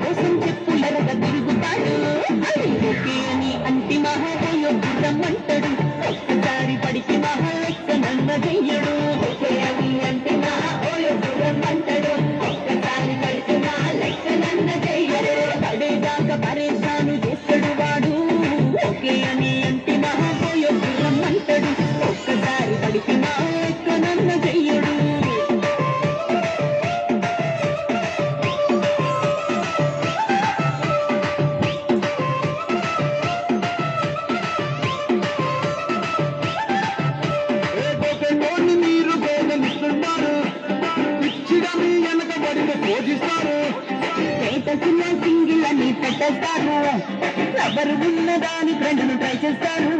కోసం చెప్పులరగా తిరుగుతాడు అది ఓకే అని అంటి మహాబోయ రమ్మంటాడు ఒక్కసారి పడికి మహా లెక్క నన్న చెయ్యడు ఓకే అని అంటి మహాబోయ రమ్మంటాడు ఒక్కసారి పడికి నా లెక్క నన్న చెయ్యడు పడేదాకా పరేషాను చేస్తాడు వాడు ఓకే అని అంటి మహాబోయ రమ్మంటాడు ఒక్కసారి పడికి నా లెక్క నన్న చెయ్యడు స్టేటస్లో సింగిల్ అని పెట్టేస్తారు ఎవరు ఉన్నదాని ఫ్రెండ్ను ట్రై చేస్తారు